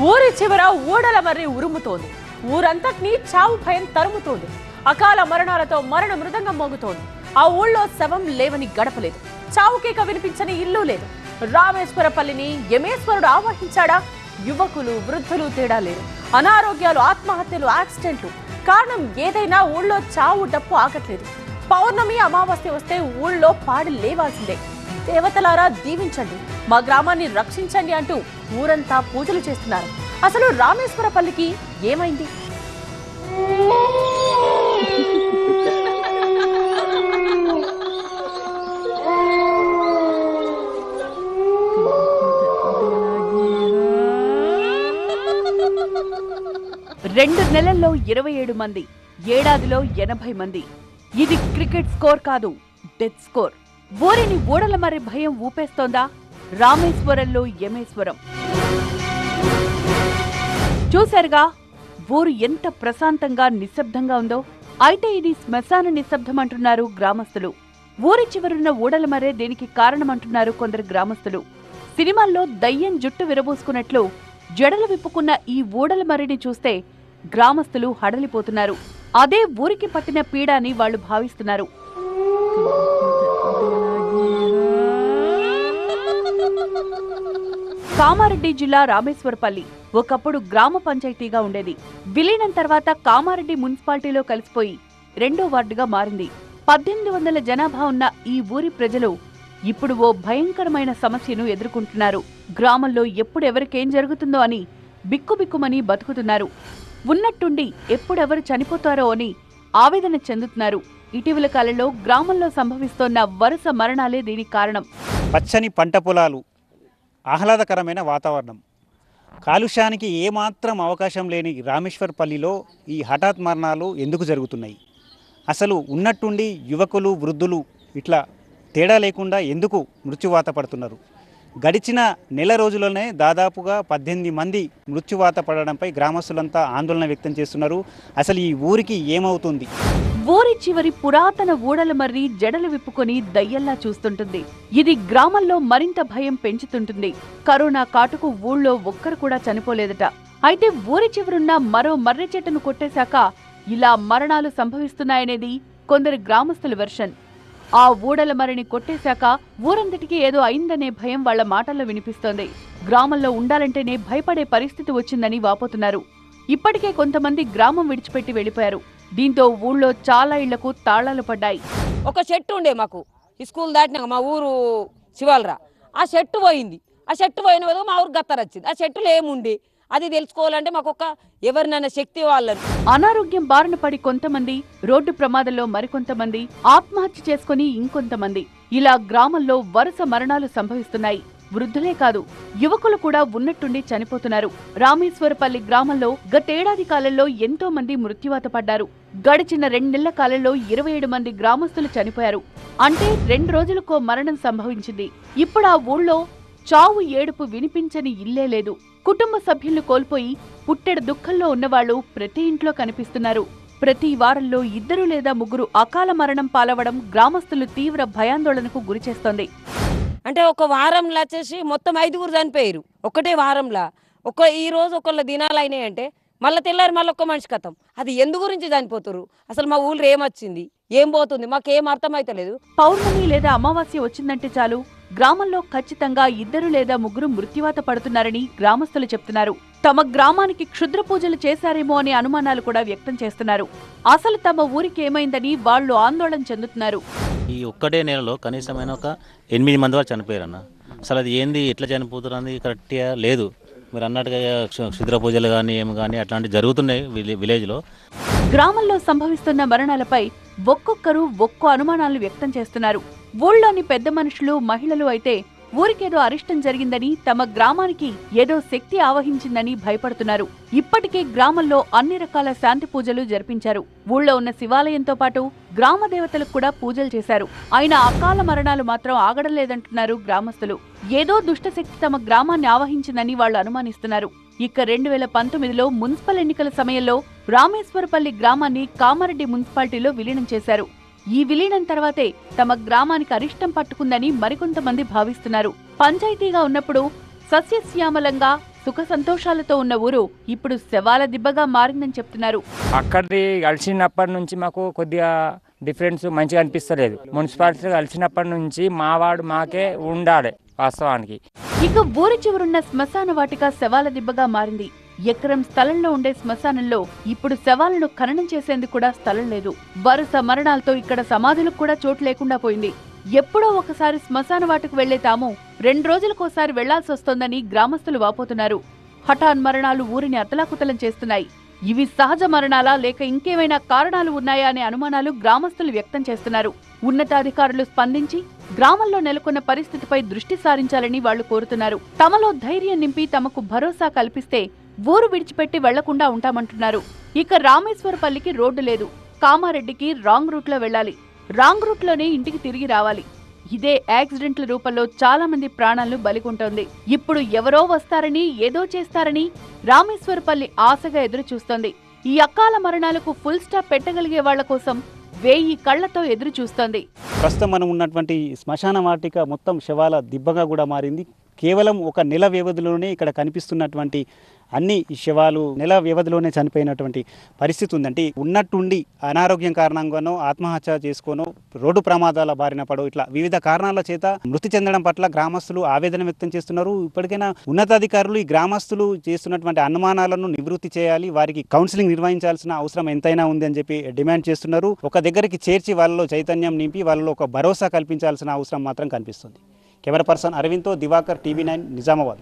ఊరి చివర ఊడల మర్రి ఉరుముతోంది. ఊరంతటినీ చావు భయం తరుముతోంది. అకాల మరణాలతో మరణ మృదంగం మోగుతోంది. ఆ ఊళ్ళో శవం లేవని గడపలేదు. చావుకేక వినిపించని ఇల్లు లేదు. రామేశ్వరపల్లిని యమేశ్వరుడు ఆవహించాడా? యువకులు వృద్ధులు తేడా లేదు. అనారోగ్యాలు, ఆత్మహత్యలు, యాక్సిడెంట్లు. కారణం ఏదైనా ఊళ్ళో చావు డప్పు ఆగట్లేదు. పౌర్ణమి, అమావాస్య వస్తే ఊళ్ళో పాడి లేవాల్సిందే. దేవతలారా దీవించండి, మా గ్రామాన్ని రక్షించండి అంటూ ఊరంతా పూజలు చేస్తున్నారు. అసలు రామేశ్వరపల్లికి ఏమైంది? రెండు నెలల్లో 27 మంది, ఏడాదిలో 80 మంది. ఇది క్రికెట్ స్కోర్ కాదు, డెత్ స్కోర్. ఊరిని ఊడల మరి భయం ఊపేస్తోందా? రామేశ్వరంలో యమేశ్వరం. చూశారుగా ఊరు ఎంత ప్రశాంతంగా నిశ్శబ్దంగా ఉందో. అయితే ఇది శ్మశాన నిశ్శబ్దం అంటున్నారు గ్రామస్తులు. ఊరి చివరున్న ఊడల మరే దీనికి కారణమంటున్నారు కొందరు గ్రామస్తులు. సినిమాల్లో దయ్యం జుట్టు విరబోసుకున్నట్లు జడలు విప్పుకున్న ఈ ఊడల మరిని చూస్తే గ్రామస్తులు హడలిపోతున్నారు. అదే ఊరికి పట్టిన పీడ అని వాళ్లు భావిస్తున్నారు. కామారెడ్డి జిల్లా రామేశ్వరపల్లి ఒకప్పుడు గ్రామ పంచాయతీగా ఉండేది. విలీనం తర్వాత కామారెడ్డి మున్సిపాలిటీలో కలిసిపోయి 2వ వార్డుగా మారింది. 1800 జనాభా ఉన్న ఈ ఊరి ప్రజలు ఇప్పుడు ఓ భయంకరమైన సమస్యను ఎదుర్కొంటున్నారు. గ్రామంలో ఎప్పుడెవరికేం జరుగుతుందో అని బిక్కుబిక్కుమని బతుకుతున్నారు. ఉన్నట్టుండి ఎప్పుడెవరు చనిపోతారో అని ఆవేదన చెందుతున్నారు. ఇటీవల కాలంలో గ్రామంలో సంభవిస్తోన్న వరుస మరణాలే దీనికి కారణం. పచ్చని పంట పొలాలు, ఆహ్లాదకరమైన వాతావరణం, కాలుష్యానికి ఏమాత్రం అవకాశం లేని రామేశ్వరపల్లిలో ఈ హఠాత్ మరణాలు ఎందుకు జరుగుతున్నాయి? అసలు ఉన్నట్టుండి యువకులు వృద్ధులు ఇట్లా తేడా లేకుండా ఎందుకు మృత్యువాత పడుతున్నారు? గడిచిన నెల రోజుల్లోనే దాదాపుగా 18 మంది మృత్యువాత పడడంపై గ్రామస్తులంతా ఆందోళన వ్యక్తం చేస్తున్నారు. అసలు ఈ ఊరికి ఏమవుతుంది? ఊరి చివరి పురాతన ఊడల మర్రి జడలు విప్పుకొని దయ్యల్లా చూస్తుంటుంది. ఇది గ్రామంలో మరింత భయం పెంచుతుంటుంది. కరోనా కాటుకు ఊళ్ళో ఒక్కరు కూడా చనిపోలేదట. అయితే ఊరి చివరున్న మరో మర్రి చెట్టును కొట్టేశాక ఇలా మరణాలు సంభవిస్తున్నాయనేది కొందరు గ్రామస్తుల వెర్షన్. ఆ ఊడల మరిని కొట్టేశాక ఊరంతటికీ ఏదో అయిందనే భయం వాళ్ల మాటల్లో వినిపిస్తోంది. గ్రామంలో ఉండాలంటేనే భయపడే పరిస్థితి వచ్చిందని వాపోతున్నారు. ఇప్పటికే కొంతమంది గ్రామం విడిచిపెట్టి వెళ్లిపోయారు. దీంతో ఊళ్ళో చాలా ఇళ్లకు తాళాలు పడ్డాయి. ఒక చెట్టు ఉండే మాకు స్కూల్ దాటినాక మా ఊరు శివాలరా, ఆ చెట్టు పోయింది. ఆ చెట్టు పోయిన వరకు మా ఊరు గత్తర వచ్చింది. ఆ చెట్టులో ఏముండి అది తెలుసుకోవాలంటే మాకు ఒక ఎవరినైనా శక్తి వాళ్ళని. అనారోగ్యం బారిన పడి కొంతమంది, రోడ్డు ప్రమాదంలో మరికొంతమంది, ఆత్మహత్య చేసుకుని ఇంకొంతమంది, ఇలా గ్రామంలో వరుస మరణాలు సంభవిస్తున్నాయి. వృద్ధులే కాదు, యువకులు కూడా ఉన్నట్టుండి చనిపోతున్నారు. రామేశ్వరపల్లి గ్రామంలో గతేడాది కాలంలో ఎంతో మంది మృత్యువాత పడ్డారు. గడిచిన 2 నెలల కాలంలో 27 మంది గ్రామస్తులు చనిపోయారు. అంటే 2 రోజులకో మరణం సంభవించింది. ఇప్పుడు ఆ ఊళ్ళో చావు ఏడుపు వినిపించని ఇల్లే లేదు. కుటుంబ సభ్యులను కోల్పోయి పుట్టెడు దుఃఖంలో ఉన్నవాళ్లు ప్రతి ఇంట్లో కనిపిస్తున్నారు. ప్రతి వారంలో 2 లేదా 3 అకాల మరణం పాలవడం గ్రామస్తులు తీవ్ర భయాందోళనకు గురిచేస్తోంది. అంటే ఒక వారంలో వచ్చేసి మొత్తం 5గురు చనిపోయారు ఒకటే వారంలో. ఈ రోజు ఒకళ్ళ దినాలు అయినాయి అంటే మళ్ళీ తెల్లారి మళ్ళీ ఒక్క మనిషి కథం. అది ఎందు గురించి చనిపోతారు? అసలు మా ఊళ్ళో ఏమొచ్చింది, ఏం పోతుంది, మాకేం అర్థమైతలేదు. పౌర్ణమి లేదా అమావాస్య వచ్చిందంటే చాలు గ్రామంలో ఖచ్చితంగా 2 లేదా 3 మృత్యువాత పడుతున్నారని గ్రామస్తులు చెప్తున్నారు. తమ గ్రామానికి క్షుద్ర పూజలు చేశారేమో అనే అనుమానాలు కూడా వ్యక్తం చేస్తున్నారు. అసలు తమ ఊరికి ఏమైందని వాళ్లు ఆందోళన చెందుతున్నారు. ఈ ఒక్కటే నెలలో కనీసమైన ఒక 8 మంది వాళ్ళు చనిపోయారన్న. అసలు అది ఏంది, ఎట్లా చనిపోతారు అనేది కరెక్ట్గా లేదు. మీరు అన్నట్టుగా క్షుద్ర పూజలు కానీ ఏమి కానీ అట్లాంటివి జరుగుతున్నాయి విలేజ్లో. గ్రామంలో సంభవిస్తున్న మరణాలపై ఒక్కొక్కరు ఒక్కో అనుమానాలు వ్యక్తం చేస్తున్నారు. ఊళ్ళోని పెద్ద మనుషులు, మహిళలు అయితే ఊరికేదో అరిష్టం జరిగిందని, తమ గ్రామానికి ఏదో శక్తి ఆవహించిందని భయపడుతున్నారు. ఇప్పటికే గ్రామంలో అన్ని రకాల శాంతి పూజలు జరిపించారు. ఊళ్ళో ఉన్న శివాలయంతో పాటు గ్రామ దేవతలకు కూడా పూజలు చేశారు. అయినా అకాల మరణాలు మాత్రం ఆగడం లేదంటున్నారు గ్రామస్తులు. ఏదో దుష్టశక్తి తమ గ్రామాన్ని ఆవహించిందని వాళ్లు అనుమానిస్తున్నారు. ఇక 2019లో మున్సిపల్ ఎన్నికల సమయంలో రామేశ్వరపల్లి గ్రామాన్ని కామారెడ్డి మున్సిపాలిటీలో విలీనం చేశారు. ఈ విలీనం తర్వాతే తమ గ్రామానికి అరిష్టం పట్టుకుందని మరికొంతమంది భావిస్తున్నారు. పంచాయతీగా ఉన్నప్పుడు సస్యశ్యామలంగా సుఖ సంతోషాలతో ఉన్న ఊరు ఇప్పుడు శవాల దిబ్బగా మారిందని చెప్తున్నారు. అక్కడిది కలిసినప్పటి నుంచి మాకు కొద్దిగా డిఫరెన్స్ మంచిగా అనిపిస్తలేదు. మున్సిపాలిటీ కలిసినప్పటి నుంచి మా వాడు మాకే ఉండాలి వాస్తవానికి. ఇక ఊరి చివరున్న శ్మశాన వాటిక శవాల దిబ్బగా మారింది. ఎకరం స్థలంలో ఉండే శ్మశానంలో ఇప్పుడు శవాలను ఖననం చేసేందుకు కూడా స్థలం లేదు. వరుస మరణాలతో ఇక్కడ సమాధులకు కూడా చోటు లేకుండా పోయింది. ఎప్పుడో ఒకసారి శ్మశాన వాటికి వెళ్లే తాము 2 రోజులకోసారి వెళ్లాల్సి వస్తోందని గ్రామస్తులు వాపోతున్నారు. హఠాన్ మరణాలు ఊరిని అతలాకుతలం చేస్తున్నాయి. ఇవి సహజ మరణాలా లేక ఇంకేమైనా కారణాలు ఉన్నాయా అనే అనుమానాలు గ్రామస్తులు వ్యక్తం చేస్తున్నారు. ఉన్నతాధికారులు స్పందించి గ్రామంలో నెలకొన్న పరిస్థితిపై దృష్టి సారించాలని వాళ్లు కోరుతున్నారు. తమలో ధైర్యం నింపి తమకు భరోసా కల్పిస్తే ఊరు విడిచిపెట్టి వెళ్లకుండా ఉంటామంటున్నారు. ఇక రామేశ్వరపల్లికి రోడ్డు లేదు. కామారెడ్డికి రాంగ్ రూట్లో వెళ్లాలి. రాంగ్ రూట్లోనే ఇంటికి తిరిగి రావాలి. ఇదే యాక్సిడెంట్ల రూపంలో చాలా మంది ప్రాణాలను బలికొంటోంది. ఇప్పుడు ఎవరో వస్తారని ఏదో చేస్తారని రామేశ్వరపల్లి ఆశగా ఎదురు చూస్తోంది. ఈ అకాల మరణాలకు ఫుల్ స్టాప్ పెట్టగలిగే వాళ్ల కోసం 1000 కళ్లతో ఎదురు చూస్తోంది. ప్రస్తుతం మనం ఉన్నటువంటి శ్మశాన వాటిక మొత్తం శవాల దిబ్బగా కూడా మారింది. కేవలం ఒక నెల వ్యవధిలోనే ఇక్కడ కనిపిస్తున్నటువంటి అన్ని శవాలు నెల వ్యవధిలోనే చనిపోయినటువంటి పరిస్థితి ఉందంటే ఉన్నట్టుండి అనారోగ్యం కారణంగానో ఆత్మహత్య చేసుకోనో రోడ్డు ప్రమాదాల బారిన పడో ఇట్లా వివిధ కారణాల చేత మృతి చెందడం పట్ల గ్రామస్తులు ఆవేదన వ్యక్తం చేస్తున్నారు. ఇప్పటికైనా ఉన్నతాధికారులు ఈ గ్రామస్తులు చేస్తున్నటువంటి అనుమానాలను నివృత్తి చేయాలి, వారికి కౌన్సిలింగ్ నిర్వహించాల్సిన అవసరం ఎంతైనా ఉంది అని చెప్పి డిమాండ్ చేస్తున్నారు. ఒక దగ్గరికి చేర్చి వాళ్ళలో చైతన్యం నింపి వాళ్ళలో ఒక భరోసా కల్పించాల్సిన అవసరం మాత్రం కనిపిస్తుంది. కెమెరా పర్సన్ అరవింద్తో దివాకర్, టీవీ9 నిజామాబాద్.